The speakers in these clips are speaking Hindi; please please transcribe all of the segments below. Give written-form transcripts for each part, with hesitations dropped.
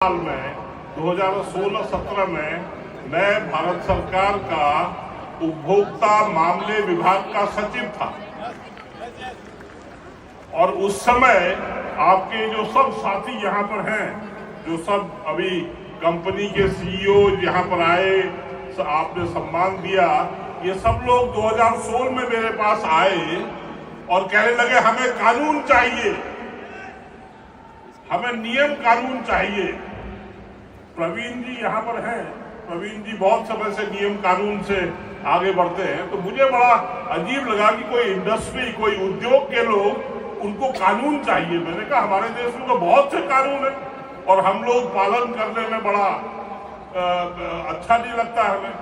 साल में 2016-17 में मैं भारत सरकार का उपभोक्ता मामले विभाग का सचिव था और उस समय आपके जो सब साथी यहाँ पर हैं, जो सब अभी कंपनी के सीईओ यहाँ पर आए, आपने सम्मान दिया, ये सब लोग 2016 में मेरे पास आए और कहने लगे हमें कानून चाहिए, हमें नियम कानून चाहिए। प्रवीण जी यहाँ पर हैं, प्रवीण जी बहुत समय से नियम कानून से आगे बढ़ते हैं, तो मुझे बड़ा अजीब लगा कि कोई इंडस्ट्री, कोई उद्योग के लोग उनको कानून चाहिए। मैंने कहा हमारे देश में तो बहुत से कानून है और हम लोग पालन करने में बड़ा अच्छा नहीं लगता हमें।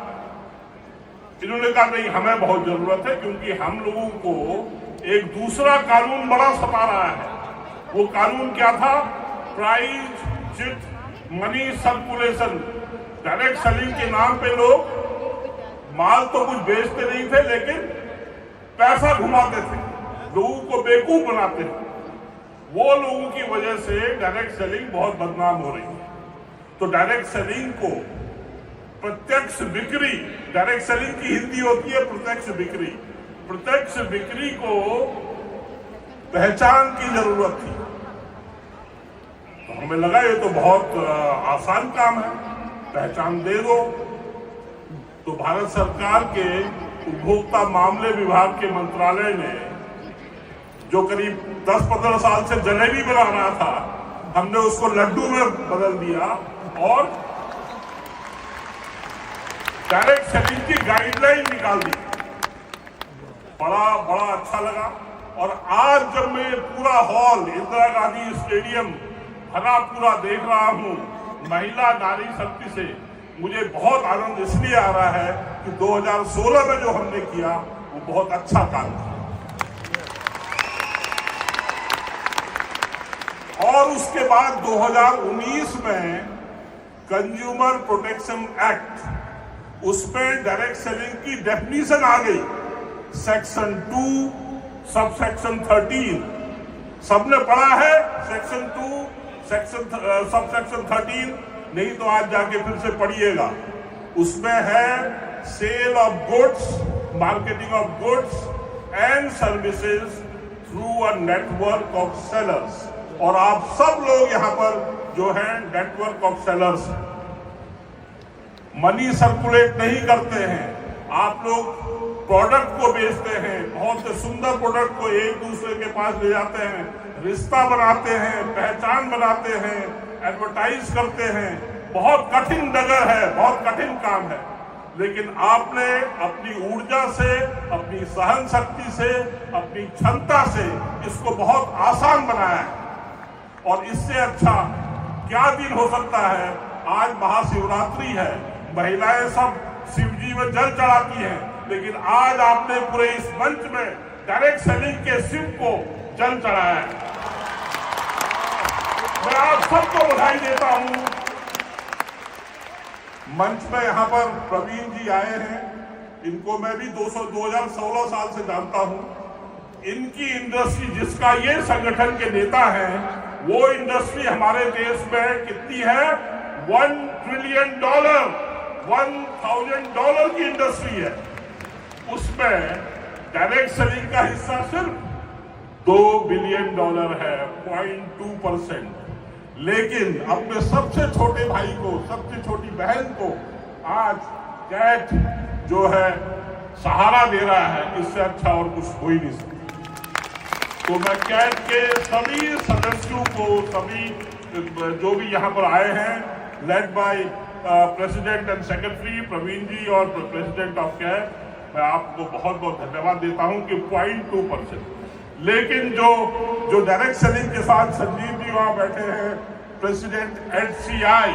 इन्होंने कहा नहीं, हमें बहुत जरूरत है, क्योंकि हम लोगों को एक दूसरा कानून बड़ा सता रहा है। वो कानून क्या था? Price chit money circulation. Direct selling के नाम पे लोग माल तो कुछ बेचते नहीं थे, लेकिन पैसा घुमाते थे, लोगों को बेवकूफ बनाते थे। वो लोगों की वजह से डायरेक्ट सेलिंग बहुत बदनाम हो रही है। तो डायरेक्ट सेलिंग को प्रत्यक्ष बिक्री, डायरेक्ट सेलिंग की हिंदी होती है प्रत्यक्ष बिक्री, प्रत्यक्ष बिक्री को पहचान की जरूरत थी। तो हमें लगा ये तो बहुत आसान काम है, पहचान दे दो। तो भारत सरकार के उपभोक्ता मामले विभाग के मंत्रालय ने, जो करीब 10-15 साल से जलेबी बना रहा था, हमने उसको लड्डू में बदल दिया और डायरेक्ट सेलिंग की गाइडलाइन निकाल दी। बड़ा अच्छा लगा। और आज जब मैं पूरा हॉल इंदिरा गांधी स्टेडियम भरा पूरा देख रहा हूं महिला नारी शक्ति से, मुझे बहुत आनंद इसलिए आ रहा है कि 2016 में जो हमने किया वो बहुत अच्छा काम था। और उसके बाद 2019 में कंज्यूमर प्रोटेक्शन एक्ट, उसमें डायरेक्ट सेलिंग की डेफिनेशन आ गई। सेक्शन 2 सबसेक्शन 13 सबने पढ़ा है। सेक्शन 2 सबसेक्शन 13 नहीं तो आज जाके फिर से पढ़िएगा। उसमें है sale of goods, marketing of goods and services through a network of sellers. और आप सब लोग यहाँ पर जो है network of sellers, money circulate नहीं करते हैं, आप लोग प्रोडक्ट को बेचते हैं, बहुत सुंदर प्रोडक्ट को एक दूसरे के पास ले जाते हैं, रिश्ता बनाते हैं, पहचान बनाते हैं, एडवर्टाइज करते हैं। बहुत कठिन डगर है, बहुत कठिन काम है, लेकिन आपने अपनी ऊर्जा से, अपनी सहन शक्ति से, अपनी क्षमता से इसको बहुत आसान बनाया है। और इससे अच्छा क्या दिन हो सकता है? आज महाशिवरात्रि है, महिलाएं सब शिवजी में जल चढ़ाती हैं, लेकिन आज आपने पूरे इस मंच में डायरेक्ट सेलिंग के शिव को जल चढ़ाया है। मैं आप सबको बधाई देता हूं। मंच में यहां पर प्रवीण जी आए हैं, इनको मैं भी 2016 साल से जानता हूं। इनकी इंडस्ट्री, जिसका ये संगठन के नेता हैं, वो इंडस्ट्री हमारे देश में कितनी है? $1 ट्रिलियन, $1,000 की इंडस्ट्री है। उसमें डायरेक्ट सेलिंग का हिस्सा सिर्फ $2 बिलियन है, 0.2%। लेकिन अपने सबसे छोटे भाई को, सबसे छोटी बहन को आज कैट जो है सहारा दे रहा है। इससे अच्छा और कुछ हो ही नहीं सकता। तो मैं कैट के सभी सदस्यों को, सभी जो भी यहाँ पर आए हैं, led by president and secretary Praveen ji और प्रेसिडेंट ऑफ कैट, मैं आपको बहुत बहुत धन्यवाद देता हूं कि 0.2%। लेकिन जो डायरेक्ट सेलिंग के साथ संजीव जी वहां बैठे हैं, president HCI,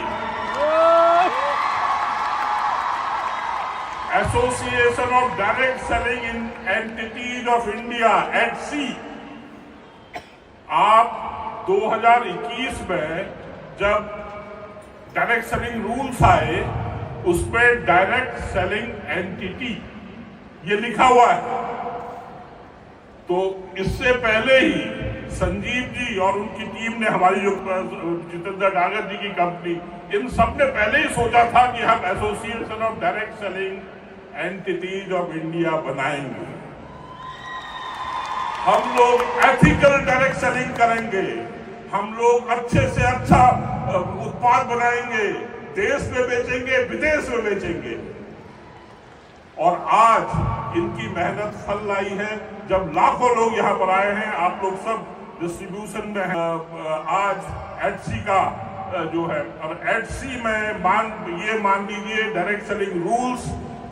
association of direct selling in entities of India, HC, आप 2021 में जब डायरेक्ट सेलिंग रूल्स आए, उसमें डायरेक्ट सेलिंग एंटिटी ये लिखा हुआ है। तो इससे पहले ही संजीव जी और उनकी टीम ने, हमारी जो जितेंद्र डागर जी की कंपनी, इन सब ने पहले ही सोचा था कि हम association of direct selling entities of India बनाएंगे। हम लोग एथिकल डायरेक्ट सेलिंग करेंगे, हम लोग अच्छे से अच्छा उत्पाद बनाएंगे, देश में बेचेंगे, विदेश में बेचेंगे। और आज इनकी मेहनत फल लाई है। जब लाखों लोग यहाँ पर आए हैं, आप लोग सब डिस्ट्रीब्यूशन में हैं। आज एडसी का जो है, और एडसी में मान लीजिए डायरेक्ट सेलिंग रूल्स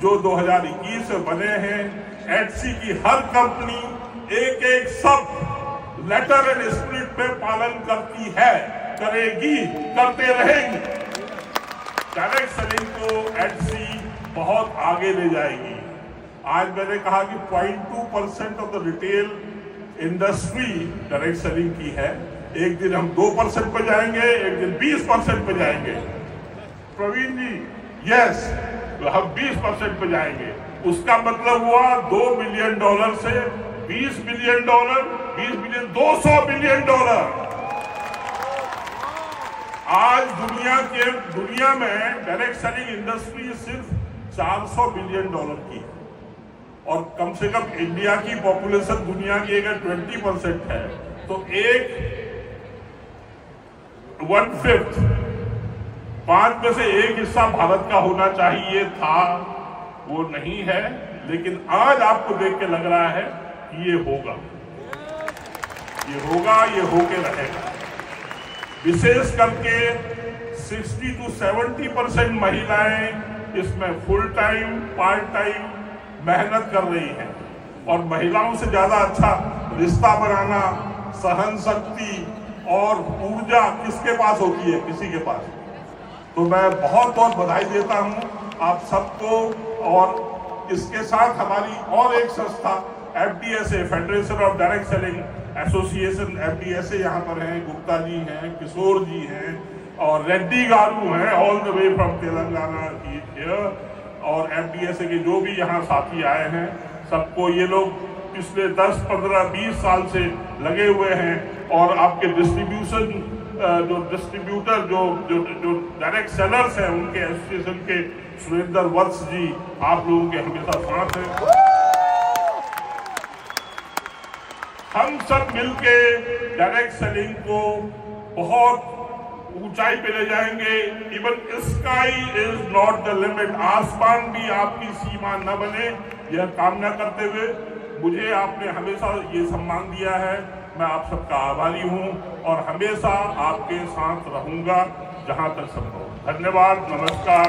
जो 2021 से बने हैं, एडसी की हर कंपनी एक एक सब लेटर एंड स्पिरिट में पालन करती है, करेगी, करते रहेंगे। डायरेक्ट सेलिंग को एडसी बहुत आगे ले जाएगी। आज मैंने कहा कि 0.2% of the retail industry direct selling की है। एक दिन हम 2% पे जाएंगे, एक दिन 20% पे जाएंगे। प्रवीण जी, यस, हम 20% पे जाएंगे। उसका मतलब हुआ $2 बिलियन से $20 बिलियन, 20 बिलियन, $200 बिलियन। आज दुनिया में डायरेक्ट सेलिंग इंडस्ट्री सिर्फ $400 बिलियन की है, और कम से कम इंडिया की पॉपुलेशन दुनिया की अगर 20% है तो 1/5, 5 में से 1 हिस्सा भारत का होना चाहिए था, वो नहीं है। लेकिन आज आपको देख के लग रहा है कि ये होगा, ये होके रहेगा। विशेष करके 60 to 70% महिलाएं इसमें फुल टाइम, पार्ट टाइम मेहनत कर रही हैं। और महिलाओं से ज्यादा अच्छा रिश्ता बनाना, सहन शक्ति और ऊर्जा किसके पास होती है? किसी के पास। तो मैं बहुत बहुत बधाई देता हूं आप सबको। और इसके साथ हमारी और एक संस्था FDSA, federation of direct selling association, FDSA यहाँ पर हैं, गुप्ता जी हैं, किशोर जी हैं, और रेड्डी गारू हैं, all the way from Telangana here. और FDSA के जो भी यहाँ साथी आए हैं, सबको, ये लोग पिछले 10, 15, 20 साल से लगे हुए हैं। और आपके डिस्ट्रीब्यूटर जो डायरेक्ट सेलर्स हैं, उनके एसोसिएशन के सुरेंद्र वत्स जी, आप लोगों के हमेशा साथ हैं। हम सब मिलके डायरेक्ट सेलिंग को बहुत ऊंचाई पे ले जाएंगे। Even sky is not the limit, आसमान भी आपकी सीमा न बने, यह कामना करते हुए मुझे आपने हमेशा ये सम्मान दिया है। मैं आप सबका आभारी हूं और हमेशा आपके साथ रहूंगा जहां तक संभव। धन्यवाद, नमस्कार।